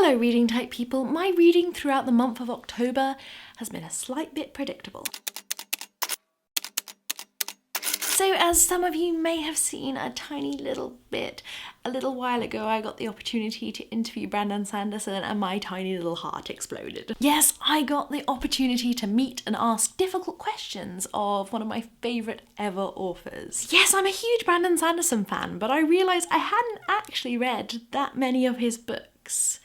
Hello reading type people, my reading throughout the month of October has been a slight bit predictable. So as some of you may have seen a tiny little bit, a little while ago I got the opportunity to interview Brandon Sanderson and my tiny little heart exploded. Yes, I got the opportunity to meet and ask difficult questions of one of my favourite ever authors. Yes, I'm a huge Brandon Sanderson fan, but I realised I hadn't actually read that many of his books.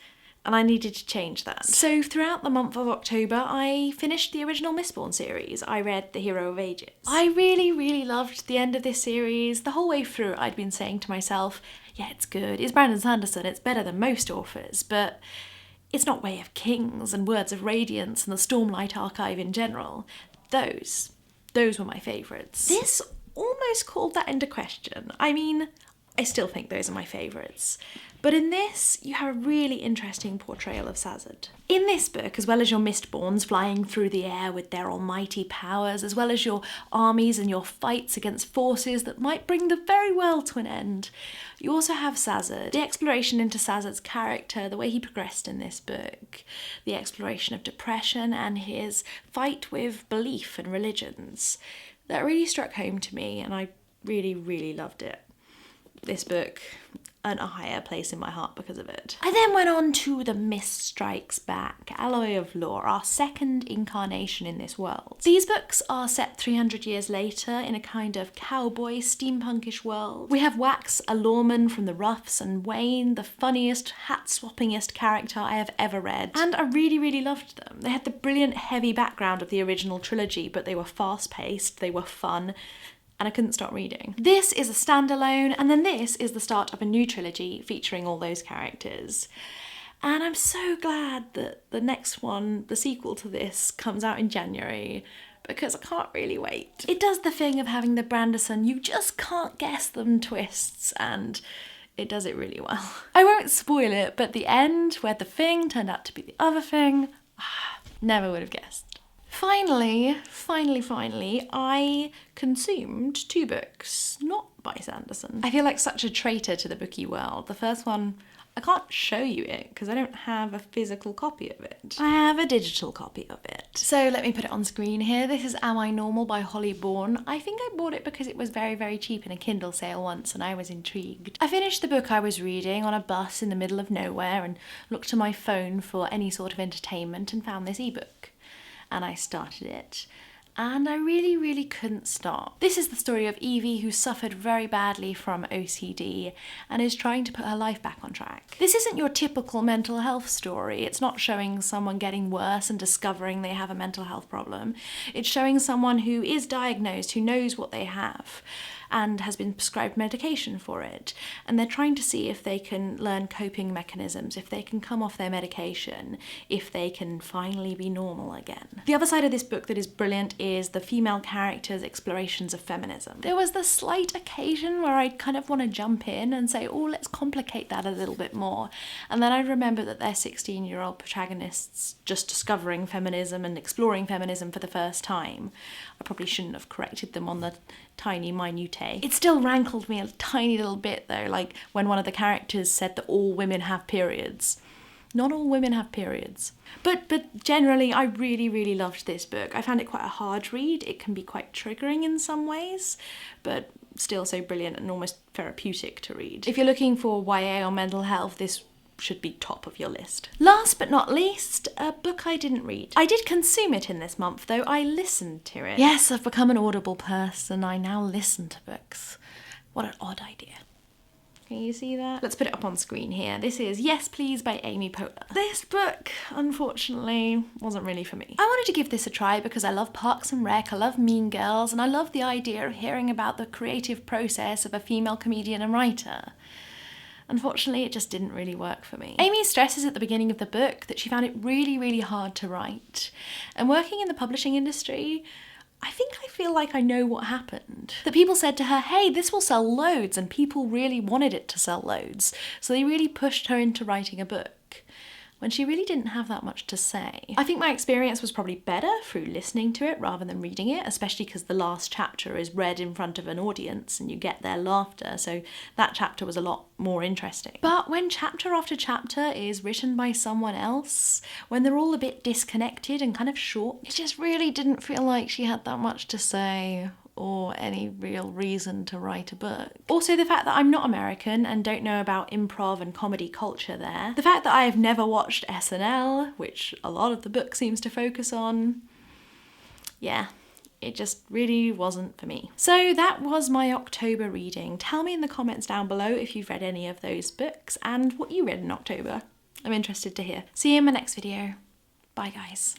And I needed to change that. So throughout the month of October, I finished the original Mistborn series. I read The Hero of Ages. I really loved the end of this series. The whole way through, I'd been saying to myself, yeah, it's good. It's Brandon Sanderson. It's better than most authors, but it's not Way of Kings and Words of Radiance and the Stormlight Archive in general. Those were my favourites. This almost called that into question. I mean, I still think those are my favourites. But in this, you have a really interesting portrayal of Sazed. In this book, as well as your Mistborns flying through the air with their almighty powers, as well as your armies and your fights against forces that might bring the very world to an end, you also have Sazed. The exploration into Sazed's character, the way he progressed in this book, the exploration of depression and his fight with belief and religions, that really struck home to me, and I really loved it. This book earned a higher place in my heart because of it. I then went on to The Mist Strikes Back, Alloy of Law, our second incarnation in this world. These books are set 300 years later in a kind of cowboy, steampunkish world. We have Wax, a lawman from the Roughs, and Wayne, the funniest, hat-swappingest character I have ever read. And I really loved them. They had the brilliant, heavy background of the original trilogy, but they were fast-paced, they were fun, and I couldn't stop reading. This is a standalone, and then this is the start of a new trilogy featuring all those characters. And I'm so glad that the next one, the sequel to this, comes out in January, because I can't really wait. It does the thing of having the Branderson, you just can't guess them twists, and it does it really well. I won't spoil it, but the end, where the thing turned out to be the other thing, never would have guessed. Finally, I consumed 2 books, not by Sanderson. I feel like such a traitor to the bookie world. The first one, I can't show you it because I don't have a physical copy of it. I have a digital copy of it. So let me put it on screen here. This is Am I Normal by Holly Bourne. I think I bought it because it was very cheap in a Kindle sale once and I was intrigued. I finished the book I was reading on a bus in the middle of nowhere and looked to my phone for any sort of entertainment and found this ebook. And I started it, and I really couldn't stop. This is the story of Evie, who suffered very badly from OCD and is trying to put her life back on track. This isn't your typical mental health story. It's not showing someone getting worse and discovering they have a mental health problem. It's showing someone who is diagnosed, who knows what they have, and has been prescribed medication for it. And they're trying to see if they can learn coping mechanisms, if they can come off their medication, if they can finally be normal again. The other side of this book that is brilliant is the female characters' explorations of feminism. There was the slight occasion where I'd kind of want to jump in and say, oh, let's complicate that a little bit more. And then I'd remember that they're 16-year-old protagonists just discovering feminism and exploring feminism for the first time. I probably shouldn't have corrected them on the tiny minutiae. It still rankled me a tiny little bit though, like when one of the characters said that all women have periods. Not all women have periods. But generally, I really loved this book. I found it quite a hard read. It can be quite triggering in some ways, but still so brilliant and almost therapeutic to read. If you're looking for YA or mental health, this should be top of your list. Last but not least, a book I didn't read. I did consume it in this month though, I listened to it. Yes, I've become an Audible person, I now listen to books. What an odd idea. Can you see that? Let's put it up on screen here. This is Yes Please by Amy Poehler. This book, unfortunately, wasn't really for me. I wanted to give this a try because I love Parks and Rec, I love Mean Girls, and I love the idea of hearing about the creative process of a female comedian and writer. Unfortunately, it just didn't really work for me. Amy stresses at the beginning of the book that she found it really hard to write. And working in the publishing industry, I feel like I know what happened. That people said to her, hey, this will sell loads, and people really wanted it to sell loads. So they really pushed her into writing a book. when she really didn't have that much to say. I think my experience was probably better through listening to it rather than reading it, especially because the last chapter is read in front of an audience and you get their laughter, so that chapter was a lot more interesting. But when chapter after chapter is written by someone else, when they're all a bit disconnected and kind of short, it just really didn't feel like she had that much to say or any real reason to write a book. Also, the fact that I'm not American and don't know about improv and comedy culture there, the fact that I have never watched SNL, which a lot of the book seems to focus on, yeah, it just really wasn't for me. So that was my October reading. Tell me in the comments down below if you've read any of those books and what you read in October. I'm interested to hear. See you in my next video. Bye guys.